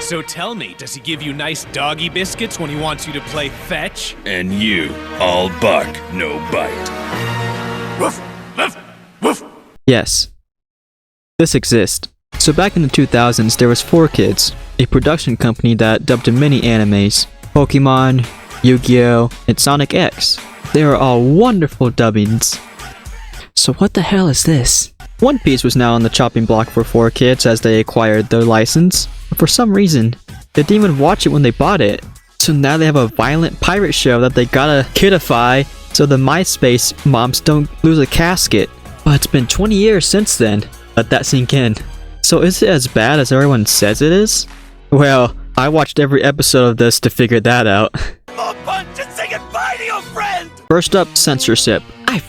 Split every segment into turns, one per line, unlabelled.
So tell me, does he give you nice doggy biscuits when he wants you to play fetch?
And you, all bark, no bite.
Woof, woof, woof.
Yes, this exists. So back in the 2000s, there was 4Kids, a production company that dubbed many animes: Pokemon, Yu-Gi-Oh, and Sonic X. They are all wonderful dubbings. So what the hell is this? One Piece was now on the chopping block for 4Kids as they acquired their license. But for some reason, they didn't even watch it when they bought it. So now they have a violent pirate show that they gotta kidify so the MySpace moms don't lose a casket. But it's been 20 years since then. Let that sink in. So is it as bad as everyone says it is? Well, I watched every episode of this to figure that out.
More punch and say goodbye to your friend!
First up, censorship. I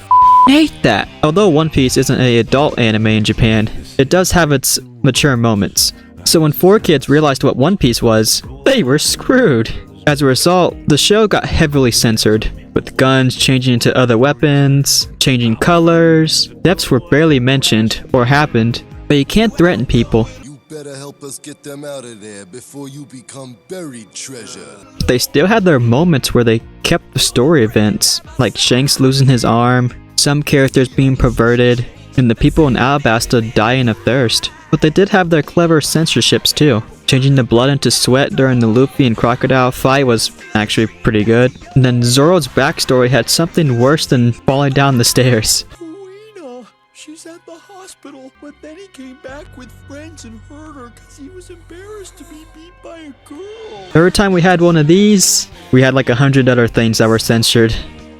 hate that. Although One Piece isn't an adult anime in Japan, it does have its mature moments. So when 4Kids realized what One Piece was, they were screwed. As a result, the show got heavily censored, with guns changing into other weapons, changing colors. Deaths were barely mentioned or happened, but you can't threaten people.
You better help us get them out of there before you become buried treasure.
They still had their moments where they kept the story events, like Shanks losing his arm, some characters being perverted, and the people in Alabasta dying of thirst. But they did have their clever censorships too. Changing the blood into sweat during the Luffy and Crocodile fight was actually pretty good. And then Zoro's backstory had something worse than falling down the stairs.
Karina, she's at the hospital, but then he came back with friends and hurt her because he was embarrassed to be beat by a girl.
Every time we had one of these, we had like 100 other things that were censored.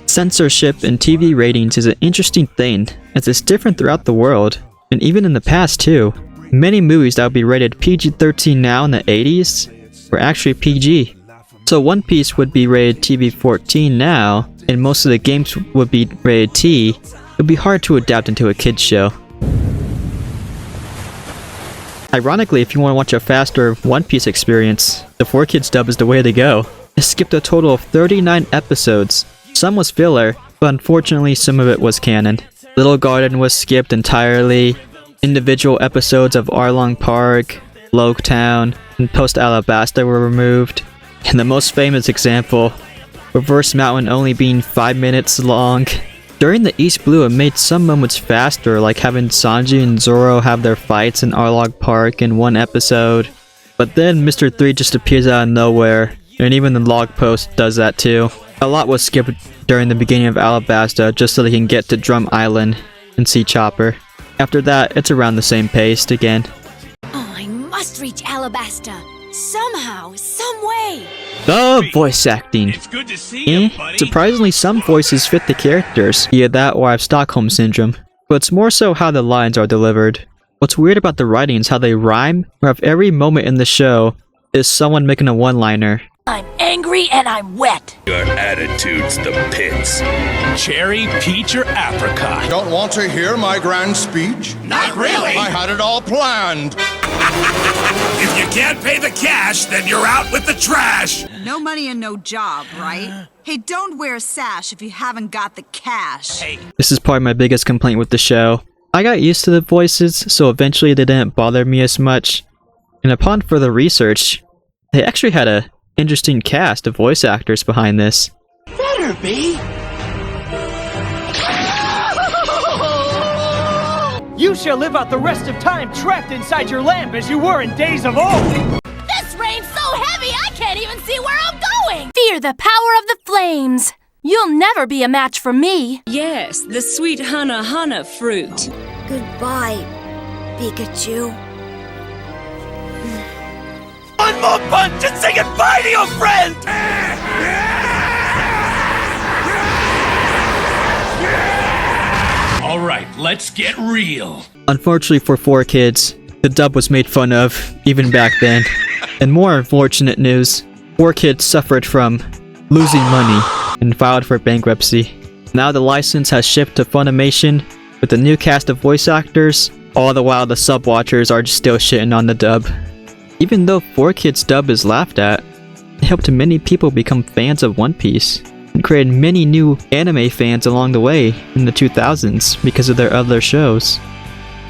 Censorship in TV ratings is an interesting thing, as it's different throughout the world, and even in the past too. Many movies that would be rated PG-13 now in the 80s were actually PG. So One Piece would be rated TV-14 now, and most of the games would be rated T. It would be hard to adapt into a kids show. Ironically, if you want to watch a faster One Piece experience, the 4Kids dub is the way to go. It skipped a total of 39 episodes. Some was filler, but unfortunately some of it was canon. Little Garden was skipped entirely. Individual episodes of Arlong Park, Loketown, and Post Alabasta were removed. And the most famous example, Reverse Mountain only being 5 minutes long. During the East Blue, it made some moments faster, like having Sanji and Zoro have their fights in Arlong Park in one episode. But then Mr. 3 just appears out of nowhere, and even the log post does that too. A lot was skipped during the beginning of Alabasta just so they can get to Drum Island and see Chopper. After that, it's around the same pace again.
Oh, I must reach Alabasta. Somehow, some way.
The voice acting.
It's good to see you, buddy.
Surprisingly, some voices fit the characters. Either that or I have Stockholm Syndrome. But it's more so how the lines are delivered. What's weird about the writing is how they rhyme, where if every moment in the show is someone making a one-liner.
I'm angry and I'm wet.
Your attitude's the pits.
Cherry, peach, or apricot?
Don't want to hear my grand speech?
Not really!
I had it all planned.
If you can't pay the cash, then you're out with the trash!
No money and no job, right? Hey, don't wear a sash if you haven't got the cash.
Hey,
This is probably my biggest complaint with the show. I got used to the voices, so eventually they didn't bother me as much. And upon further research, they actually had a interesting cast of voice actors behind this.
Better be. You shall live out the rest of time trapped inside your lamp as you were in days of old.
This rain's so heavy I can't even see where I'm going. Fear the power of the flames. You'll never be a match for me.
Yes, the sweet hana fruit.
Goodbye, Pikachu.
one more punch and say goodbye to your friend! Alright, let's get real.
Unfortunately for 4Kids, the dub was made fun of, even back then. And more unfortunate news, 4Kids suffered from losing money and filed for bankruptcy. Now the license has shipped to Funimation with a new cast of voice actors, all the while the sub-watchers are still shitting on the dub. Even though 4Kids dub is laughed at, it helped many people become fans of One Piece, and created many new anime fans along the way in the 2000s because of their other shows.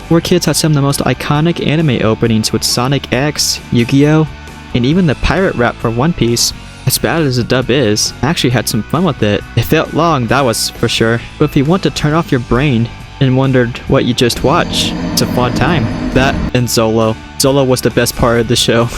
4Kids had some of the most iconic anime openings with Sonic X, Yu-Gi-Oh, And even the pirate rap for One Piece, as bad as the dub is, I actually had some fun with it. It felt long, that was for sure. But if you want to turn off your brain and wondered what you just watched, it's a fun time. That and Zolo. Zolo was the best part of the show.